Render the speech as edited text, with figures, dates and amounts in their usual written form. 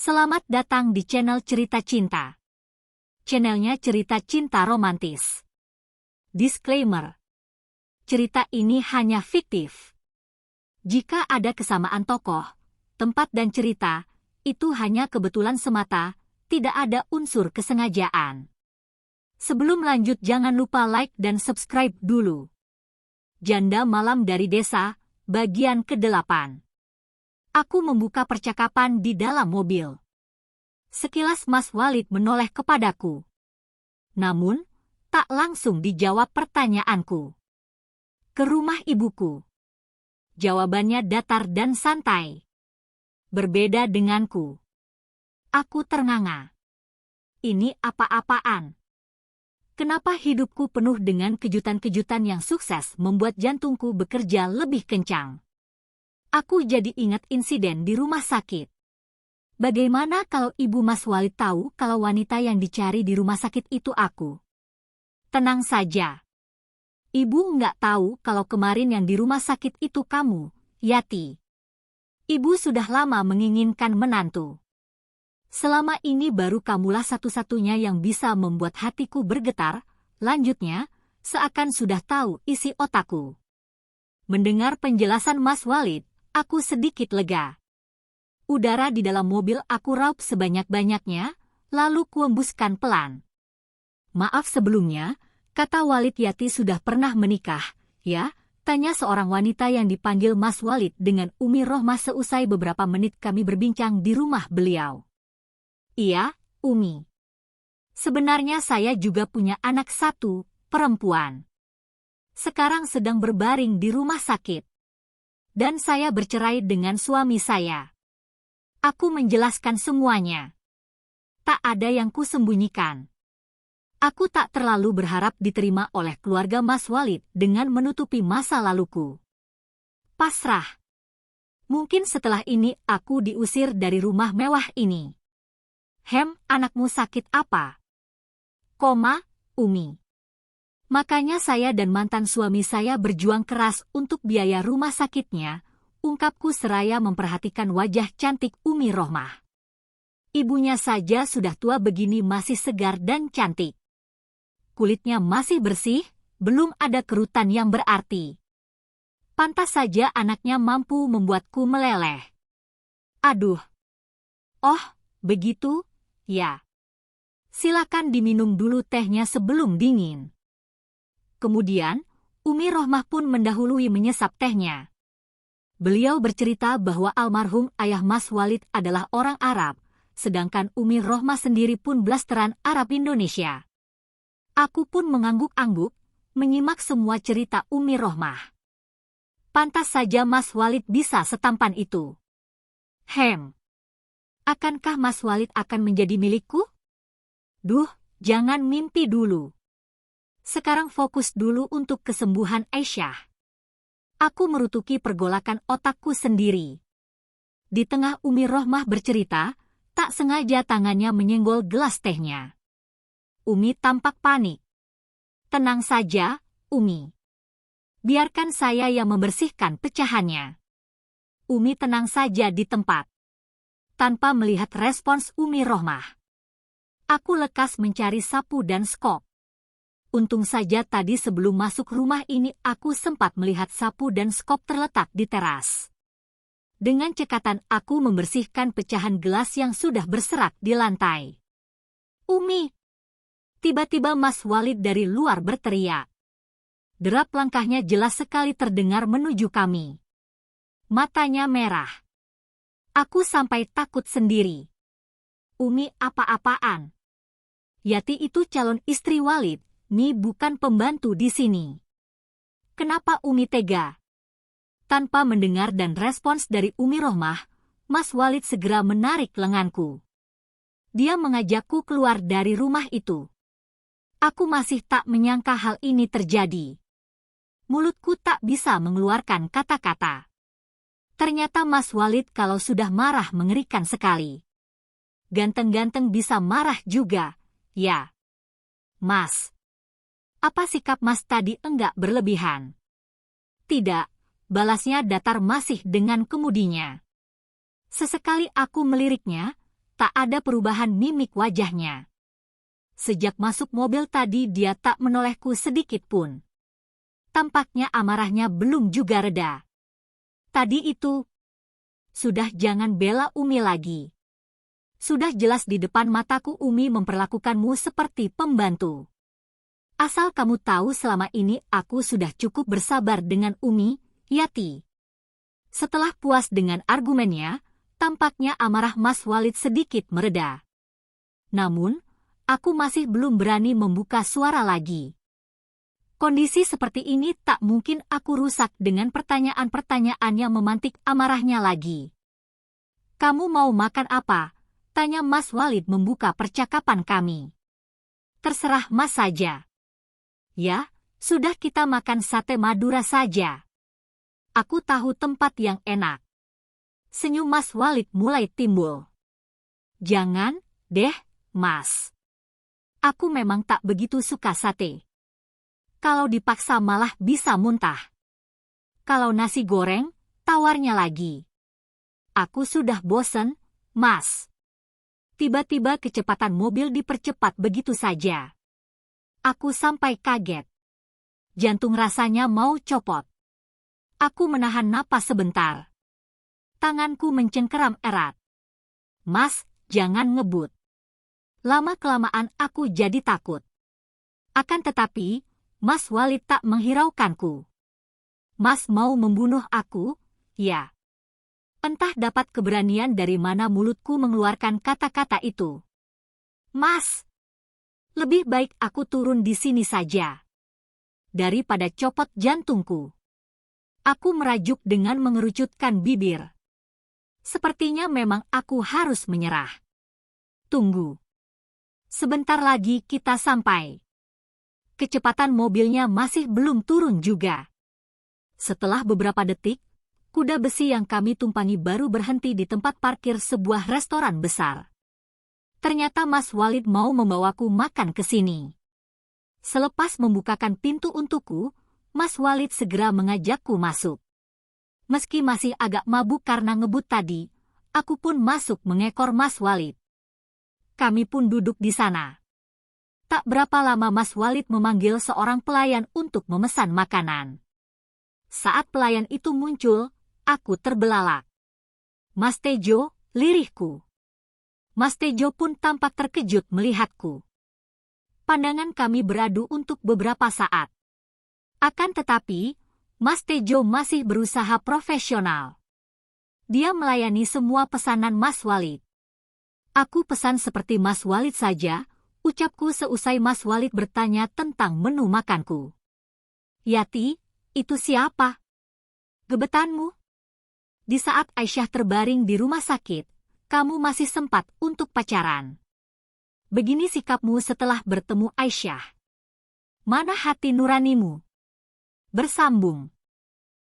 Selamat datang di channel Cerita Cinta. Channelnya cerita cinta romantis. Disclaimer. Cerita ini hanya fiktif. Jika ada kesamaan tokoh, tempat dan cerita, itu hanya kebetulan semata, tidak ada unsur kesengajaan. Sebelum lanjut jangan lupa like dan subscribe dulu. Janda Malam dari Desa, bagian ke-8. Aku membuka percakapan di dalam mobil. Sekilas Mas Walid menoleh kepadaku. Namun, tak langsung dijawab pertanyaanku. Ke rumah ibuku. Jawabannya datar dan santai. Berbeda denganku. Aku ternganga. Ini apa-apaan? Kenapa hidupku penuh dengan kejutan-kejutan yang sukses membuat jantungku bekerja lebih kencang? Aku jadi ingat insiden di rumah sakit. Bagaimana kalau ibu Mas Walid tahu kalau wanita yang dicari di rumah sakit itu aku? Tenang saja. Ibu nggak tahu kalau kemarin yang di rumah sakit itu kamu, Yati. Ibu sudah lama menginginkan menantu. Selama ini baru kamulah satu-satunya yang bisa membuat hatiku bergetar, lanjutnya, seakan sudah tahu isi otakku. Mendengar penjelasan Mas Walid, aku sedikit lega. Udara di dalam mobil aku raup sebanyak-banyaknya, lalu kuembuskan pelan. Maaf sebelumnya, kata Walid, Yati sudah pernah menikah, ya? Tanya seorang wanita yang dipanggil Mas Walid dengan Umi Rohmah seusai beberapa menit kami berbincang di rumah beliau. Iya, Umi. Sebenarnya saya juga punya anak satu, perempuan. Sekarang sedang berbaring di rumah sakit. Dan saya bercerai dengan suami saya. Aku menjelaskan semuanya. Tak ada yang kusembunyikan. Aku tak terlalu berharap diterima oleh keluarga Mas Walid dengan menutupi masa laluku. Pasrah. Mungkin setelah ini aku diusir dari rumah mewah ini. Anakmu sakit apa? Umi. Makanya saya dan mantan suami saya berjuang keras untuk biaya rumah sakitnya, ungkapku seraya memperhatikan wajah cantik Umi Rohmah. Ibunya saja sudah tua begini masih segar dan cantik. Kulitnya masih bersih, belum ada kerutan yang berarti. Pantas saja anaknya mampu membuatku meleleh. Aduh. Oh, begitu? Ya. Silakan diminum dulu tehnya sebelum dingin. Kemudian, Umi Rohmah pun mendahului menyesap tehnya. Beliau bercerita bahwa almarhum ayah Mas Walid adalah orang Arab, sedangkan Umi Rohmah sendiri pun blasteran Arab Indonesia. Aku pun mengangguk-angguk, menyimak semua cerita Umi Rohmah. Pantas saja Mas Walid bisa setampan itu. Akankah Mas Walid akan menjadi milikku? Duh, jangan mimpi dulu. Sekarang fokus dulu untuk kesembuhan Aisyah. Aku merutuki pergolakan otakku sendiri. Di tengah Umi Rohmah bercerita, tak sengaja tangannya menyenggol gelas tehnya. Umi tampak panik. Tenang saja, Umi. Biarkan saya yang membersihkan pecahannya. Umi tenang saja di tempat. Tanpa melihat respons Umi Rohmah. Aku lekas mencari sapu dan skop. Untung saja tadi sebelum masuk rumah ini aku sempat melihat sapu dan skop terletak di teras. Dengan cekatan aku membersihkan pecahan gelas yang sudah berserak di lantai. Umi! Tiba-tiba Mas Walid dari luar berteriak. Derap langkahnya jelas sekali terdengar menuju kami. Matanya merah. Aku sampai takut sendiri. Umi apa-apaan? Yati itu calon istri Walid. Mi bukan pembantu di sini. Kenapa Umi tega? Tanpa mendengar dan respons dari Umi Rohmah, Mas Walid segera menarik lenganku. Dia mengajakku keluar dari rumah itu. Aku masih tak menyangka hal ini terjadi. Mulutku tak bisa mengeluarkan kata-kata. Ternyata Mas Walid kalau sudah marah mengerikan sekali. Ganteng-ganteng bisa marah juga, ya. Mas. Apa sikap Mas tadi enggak berlebihan? Tidak, balasnya datar masih dengan kemudinya. Sesekali aku meliriknya, tak ada perubahan mimik wajahnya. Sejak masuk mobil tadi dia tak menolehku sedikit pun. Tampaknya amarahnya belum juga reda. Tadi itu, sudah jangan bela Umi lagi. Sudah jelas di depan mataku Umi memperlakukanmu seperti pembantu. Asal kamu tahu selama ini aku sudah cukup bersabar dengan Umi, Yati. Setelah puas dengan argumennya, tampaknya amarah Mas Walid sedikit mereda. Namun, aku masih belum berani membuka suara lagi. Kondisi seperti ini tak mungkin aku rusak dengan pertanyaan-pertanyaan yang memantik amarahnya lagi. Kamu mau makan apa? Tanya Mas Walid membuka percakapan kami. Terserah Mas saja. Ya, sudah kita makan sate Madura saja. Aku tahu tempat yang enak. Senyum Mas Walid mulai timbul. Jangan, deh, Mas. Aku memang tak begitu suka sate. Kalau dipaksa malah bisa muntah. Kalau nasi goreng, tawarnya lagi. Aku sudah bosen, Mas. Tiba-tiba kecepatan mobil dipercepat begitu saja. Aku sampai kaget. Jantung rasanya mau copot. Aku menahan napas sebentar. Tanganku mencengkeram erat. Mas, jangan ngebut. Lama-kelamaan aku jadi takut. Akan tetapi, Mas Walid tak menghiraukanku. Mas mau membunuh aku? Ya. Entah dapat keberanian dari mana mulutku mengeluarkan kata-kata itu. Mas, lebih baik aku turun di sini saja. Daripada copot jantungku. Aku merajuk dengan mengerucutkan bibir. Sepertinya memang aku harus menyerah. Tunggu. Sebentar lagi kita sampai. Kecepatan mobilnya masih belum turun juga. Setelah beberapa detik, kuda besi yang kami tumpangi baru berhenti di tempat parkir sebuah restoran besar. Ternyata Mas Walid mau membawaku makan ke sini. Selepas membukakan pintu untukku, Mas Walid segera mengajakku masuk. Meski masih agak mabuk karena ngebut tadi, aku pun masuk mengekor Mas Walid. Kami pun duduk di sana. Tak berapa lama Mas Walid memanggil seorang pelayan untuk memesan makanan. Saat pelayan itu muncul, aku terbelalak. Mas Tejo, lirihku. Mas Tejo pun tampak terkejut melihatku. Pandangan kami beradu untuk beberapa saat. Akan tetapi, Mas Tejo masih berusaha profesional. Dia melayani semua pesanan Mas Walid. Aku pesan seperti Mas Walid saja, ucapku seusai Mas Walid bertanya tentang menu makanku. Yati, itu siapa? Gebetanmu? Di saat Aisyah terbaring di rumah sakit, kamu masih sempat untuk pacaran. Begini sikapmu setelah bertemu Aisyah. Mana hati nuranimu? Bersambung.